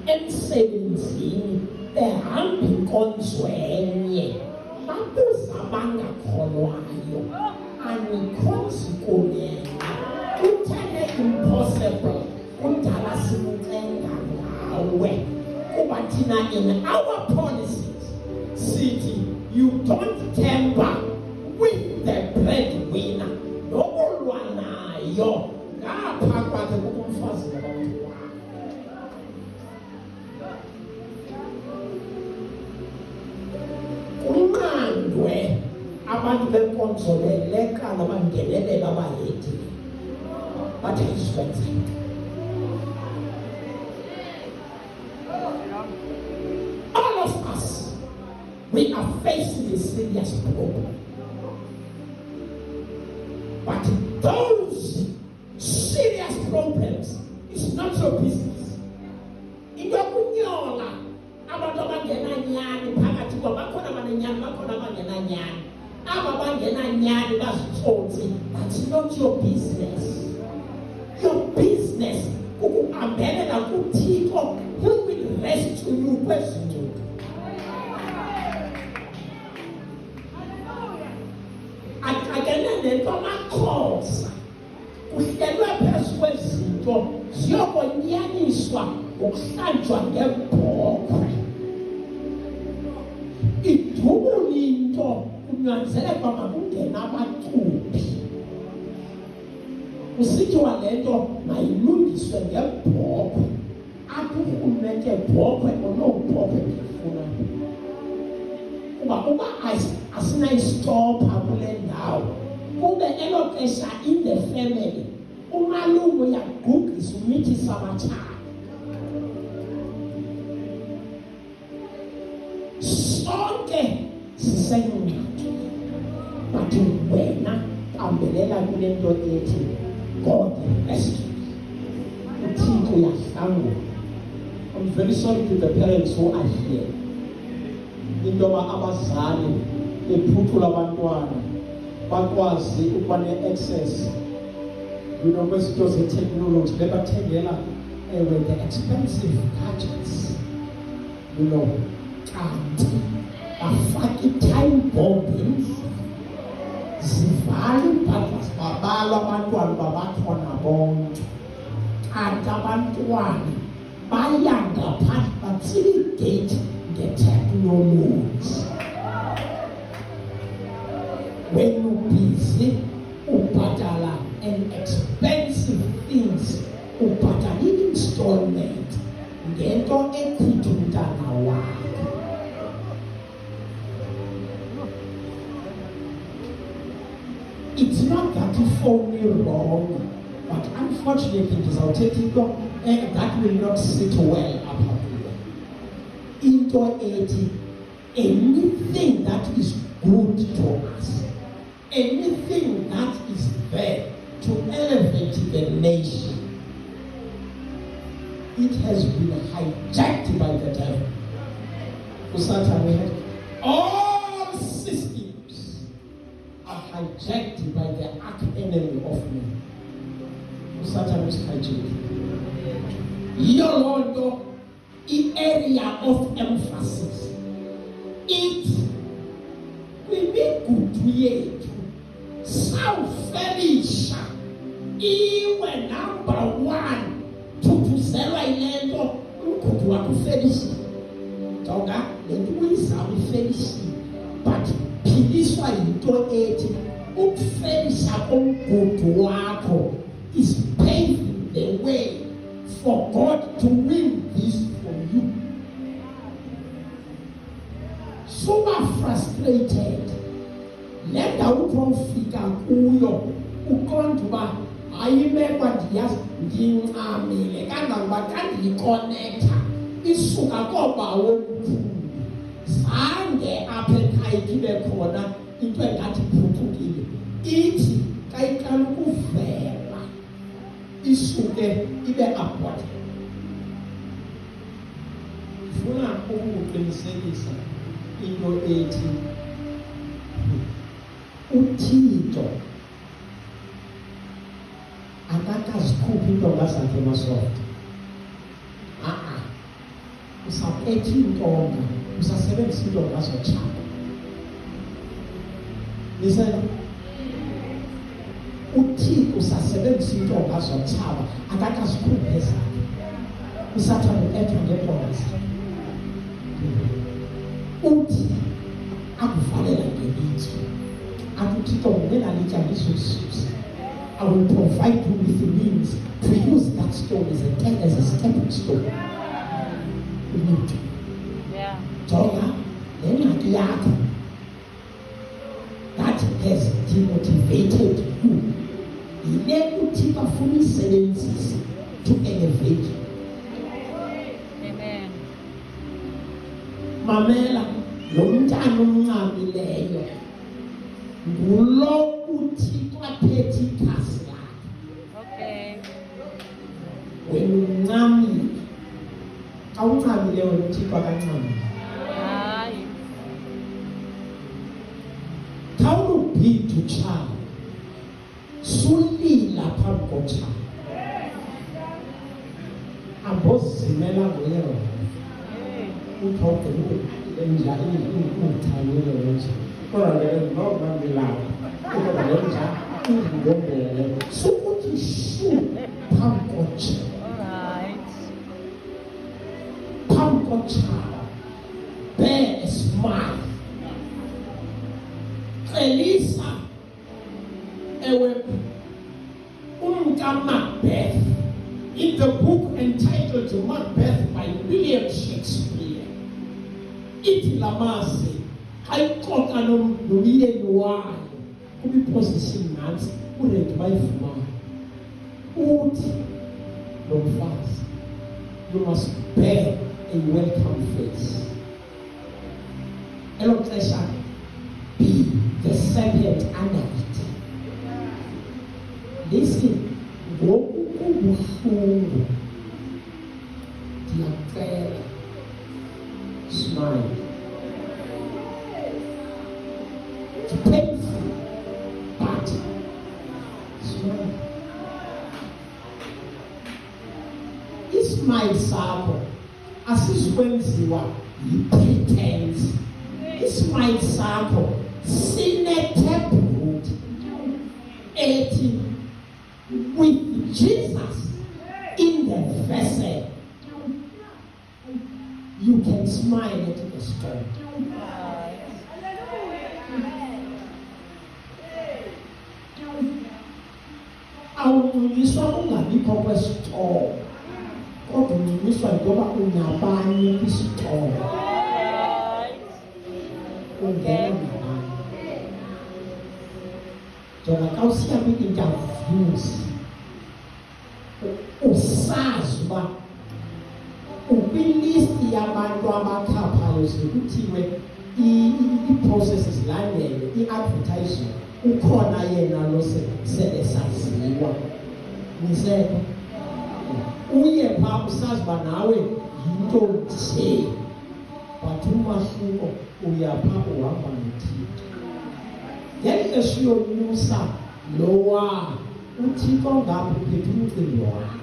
emsebenzini behamba inkonzo enye babuza abangakholwayo anikhonzi kunena uthele impossible kudala simucenga ngawe kuba thina in our policies sithi you don't tamper with the breadwinner nokulwa nayo ngapha kwakhe kukumfazi nabantu kunqandwe abantu benkonzo beleka nabangenelela abayedi bathi ayiswenzeka. All of us, we are facing a serious problem. But those serious problems is not your business. Into kunyola abantu abangena nyani phakathi kwabakhona abanenyani bakhona abangena nyani aba bangena nyani bazitsotsi, that's not your business. Your business ukuhambela kuThixo who will rescue you kwezinto. Akakena nento amakhosa kuhlelwe phezu kwezinto ziyokonyaniswa ukuhlanjwa ngebhokhwe. Idubula into kunyanzeleka makungena abacuphi. Kusithiwa le nto mayilungiswe ngebhokhwe. Apho urhulumente bhokhwe onobhokhwe ndifuna kuba asinayistopha kule ndawo kube elo xesha in the family umalume uyagugisa umithisa abatshana sonke sisencwadi but wena pambelela kule nto ethi God rescue. uThixo uyahlangula. I'm very sorry to the parents who are here. Into abazali bephuthula abantwana bakwazi ukuba ne-access kwezinto ze-technology bebathengela with the expensive gadgets kanti bafake i-time bombings zivala iimpahla zibabala abantwana babakhona bonke kanti abantwana baya ngaphandle batsila igate nge-technology. When you're busy ubhatala an expensive things ubhatala i-installment ngento ekhitha umntana wakho. It's not that you phone me wrong, but unfortunately that will not sit well upon you. Into ethi anything that is good to us, anything that is there to elevate the nation, it has been hijacked by the devil. All systems are hijacked by the arch enemy of me. Satan is hijacked. Yolondo, the area of emphasis. It will be good yethu sawufelisha iwe number 1 thuthuzelwa ilento umgudu wakufelisha jonga lento uyizama ifelisha but philiswa into ethi ukufelisha komgudu wakho is paving the way for God to win this for you. Super frustrated. Lenda ukufika kuyo ukonje uba ayimekwa ndiyazi ngincamile kangangoba kandiyiconnecta isuka kobawo omkhulu zange apha ekhaya ibe khona into engathi iphuthukile ithi kayiqala ukuvela isuke ibe abhotha. Funa ukuqinisekisa into ethi uThixo akakazikhuphi intonga zakhe emasondo. usaphethe intonga, usasebenzisa intonga zotshaba. Listen, uThixo usasebenzisa intonga zotshaba, akakazikhuphe zakhe. Usathane ethwa ngentonga zakhe. Uthi akuvalela ngelitye, akuthixo ngena litya lizosusa. I will provide you with the means to use that stone as a stepping stone. Yeah. Jonga, lengxaki yakho that has demotivated you. Yile uThixo afuna uyisebenzise to elevate you. Amen. Mamela, lo mntana omncamileyo ngulo uThixo aphethe ikhasi lakhe. Okay. Wena uncamile. Xa uncamile wena uThixo akancamile. Hayi. Xa unubhida utshaba, sulila phambi kotshaba. Ambozimela ngoyero. Uthought the njani uthanyile nje. Kodwa ke noma ngilapha. Kodwa ke njani ungombele. Sokuthi shu phambi kotshaba. Alright. Phambi kotshaba. Bear a smile. Xelisa ewe Macbeth. In the book entitled Macbeth by William Shakespeare, ithi lamase ayixoxa nomyeni wayo kubiposition nansi uready bayifumana. Uthi lo mfazi, you must bear a welcome face. Elo xesha, be the serpent under it. Listen, ngokubuhlungu ndiyacela, smile. It's painful, but smile. Ismile sakho asizikwenziwa yi-pretense. Ismile sakho sine-taproot ethi, with Jesus in the vessel, you can smile at the storm. Awunyiswa ungabikho kwestorm, kodwa unyiswa intoba unabanye kwistorm. Ungena nabanye. Jonga xa usiya kwi-interviews, usazi uba ukwilisti yabantu abakhaphayo zikuthiwe ii-processes zilandele, i-advertising, ukhona yena lo selesaziwa. Niseko uye phaa usazi uba nawe yinto nje, but umahluko uya phaa uhamba noThixo. Ngeli esiyonyusa lowa uThixo ngapha uphethe umcimbi wakho.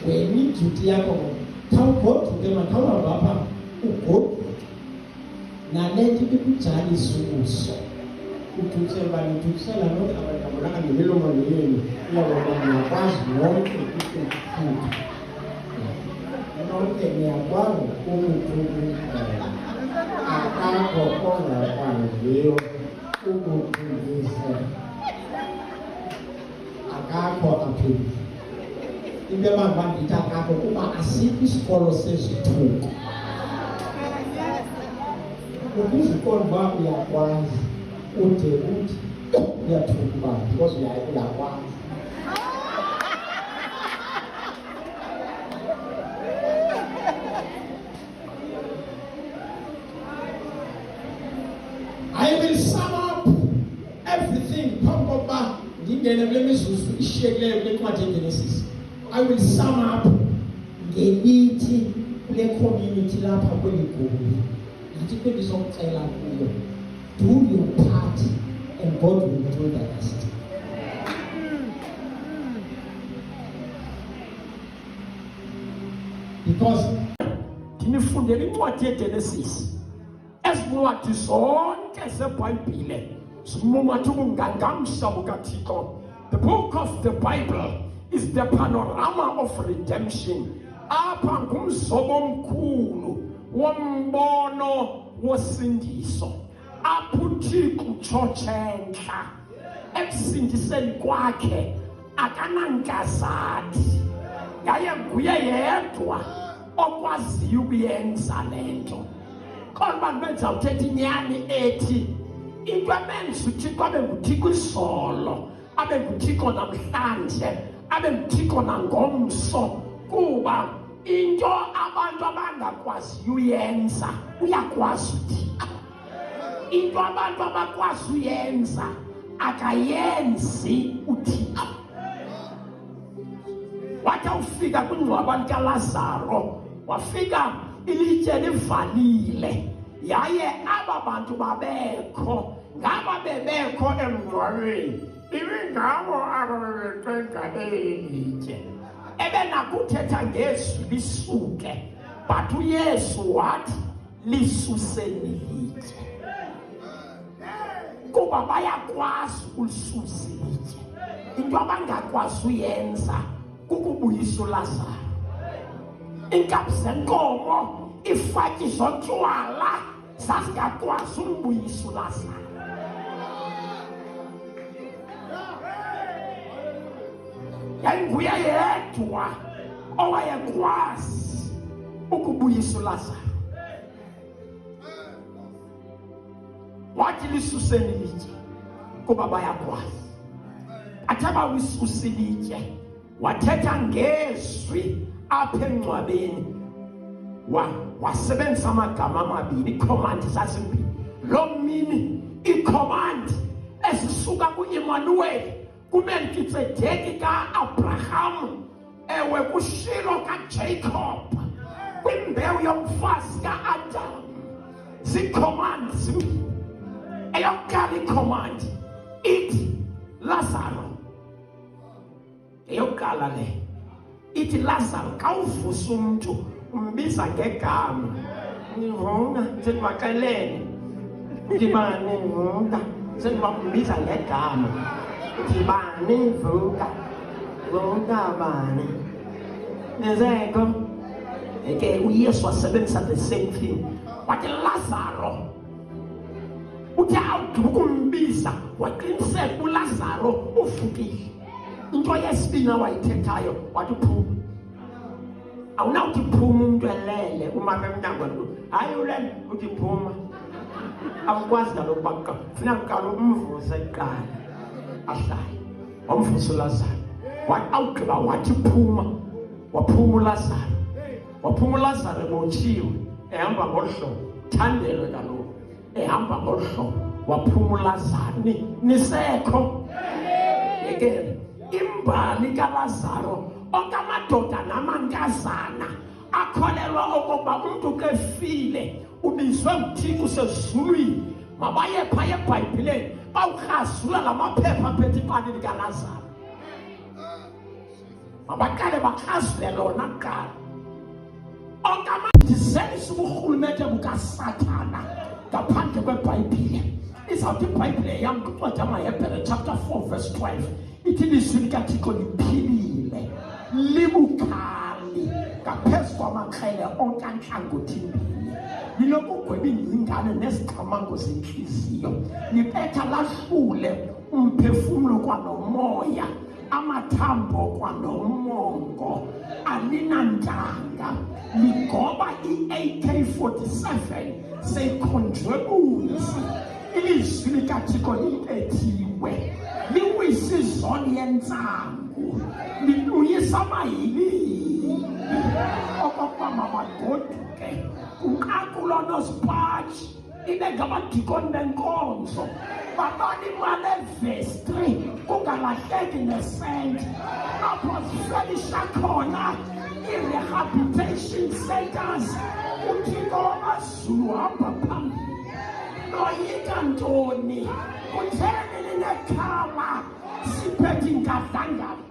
Wena iduty yakho khawugoduke makhawuhamba apha ugoduke nale nto ibikujalisa ubuso. Uthusela uba nithusela nothi abantu abonaka ngemilomo yenu uyabona niyakwazi yonke ukuthutha. Nonke niyakwazi ukuthutha. Akakho ongakwaziyo ukuthulisa. Akakho aphezulu. Into abantu bandithi akakho kuba asikho isikolo sezithuko. Ukuzikolo uba uyakwazi ude uthi uyathuka uba because uyakwazi. I will sum up everything. Pampoba ngingene kule mizuzu ishiyekileyo kule ncwadi yeGenesis. I will sum up ngelithi kule community lapha kweli gumbi. Nathi bendizokucela kuyo, do your part and God will do the rest. Because ndinifundela incwadi yeGenesis, ezincwadi zonke zeBhayibhile zimumatha ubungangamsha bukaThixo. The book of the Bible is the panorama of redemption. Apha ngumzobo omkhulu wombono wosindiso. Apho uThixo utshotshenhla ekusindiseni kwakhe akanankazathi. Yaye nguye yedwa okwaziyo ukuyenza lento. Khona abantu benzawuthetha inyani ethi into emenza uThixo abe nguThixo izolo, abe nguThixo namhlanje, abe nguThixo nangomso, kuba into abantu abangakwaziyo uyenza uyakwazi uThixo. Into abantu abakwazi uyenza akayenzi uThixo. Wathi ufika kwingcwaba likaLazaro, wafika ilitye livalile, yaye aba bantu babekho, ngaba bebekho emngcwabeni, ibingabo ababethenga ilitye. Ebenakuthetha ngezwi lisuke, but uYesu wathi lisuseni ilitye, kuba bayakwazi ulisusa ilitye. Into abangakwazi uyenza kukubuyisa uLazaro. Iinkabi zenkomo, ifatyi zotywala zazingakwazi umbuyisa uLazaro. Yayinguye yedwa owayekwazi ukubuyisa uLazaro. Wathi lisuseni ilitye kuba bayakwazi. Athe balisusa ilitye, wathetha ngezwi apha engcwabeni, wasebenzisa amagama amabini, iikhomandi zazimbini. Lo mini iikhomandi ezisuka ku-Emmanuel, kuMelkisedeki ka-Abraham, ewe kuShilo kaJacob, kwimbewu yomfazi ka-Adam, ziikhomandi zimbini. Eyokuqala ikhomandi ithi Lazaro. Eyokuqala le ithi Lazaro, kawuvusa umntu umbiza ngegama. Nivunga sendibaxelele, ndibani vuka, sendibakumbiza ngegama. Ndibani vuka, vuka bani. Nezeko ke uYesu wasebenzisa the same thing. Wathi Lazaro, uthi awukumbiza, waqiniseka uLazaro uvukile. Into yesibini awayithethayo wathi phuma. Awunawuthi phuma umuntu elele uma bemnyango lo. Hayi ulele uthi phuma. Awukwazi kaloku baqa. Funeka uqala umvuse kuqala ahlale. Wamvusa uLazaro. Wathi awugqiba wathi phuma. Waphuma uLazaro. Waphuma uLazaro ebotshiwe, ehamba ngolu hlobo. Thandelwe kaloku, ehamba ngolu hlobo. Waphuma uLazaro. Nisekho? Yeke imbali kaLazaro, okamadoda namankazana akholelwa okokuba umntu ke efile ubizwe nguThixo usezulwini, mabaye phaya eBhayibhileni bawukrasula la maphepha aphethe ibali likaLazaro. Mabaqale bakrasule lona kuqala. Okamadizelisa uburhulumente bukaSathana ngaphandle kweBhayibhile. Izawuthi iBhayibhile yam kwincwadi yamaHebhere chapter 4 verse 12 ithi ilizwi likaThixo liphilile, libukhali ngaphezu kwamaxhele onke antlangothi mbini, linokugweba iingcingane neziqhamango zentliziyo, libetha lahlule umphefumlo kwanomoya, amathambo kwanomongo, alinantanga, ligoba i-AK-47 seyikhonjwebuzi. Ilizwi likaThixo libethiwe, liwisa izoni yentsangu, libuyisa amahilili okokuba mabagoduke. Uqaqulo nosipatshi ibe ngabadikoni benkonzo, babani imali evesi 3 kungalahleki nesenti, apho zifelisha khona i-rehabilitation centers. uThixo wamazulu hamba phambili. Loyika ntoni? Kutheni linekhala siphethe ingadlangala?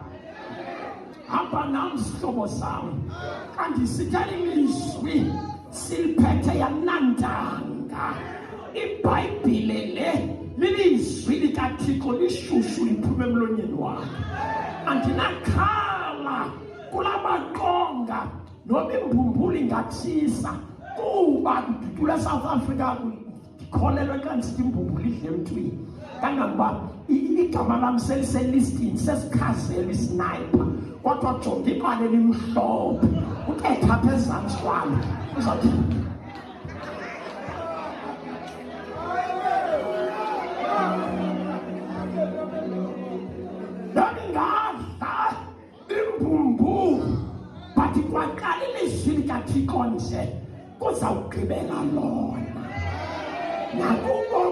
Hamba nam sihlobo sam, kanti sithatha ilizwi siliphethe yanandanga. iBhayibhile le lilizwi likaThixo lishushu liphume emlonyeni wakhe. Andinakhala kulamaqonga noma imbumbulu ingathisa kuba kule South Africa ndikholelwe xa ndisithi imbumbulu idle emntwini kangangoba igama lam seliselistini sesikhazela isniper kodwa jonga ibali elimhlophe uthetha apha ezantsi kwalo uzawuthi ndandingadla imbumbu but kwaqala ilizwi likaThixo nje kuzawugqibela lona nakubo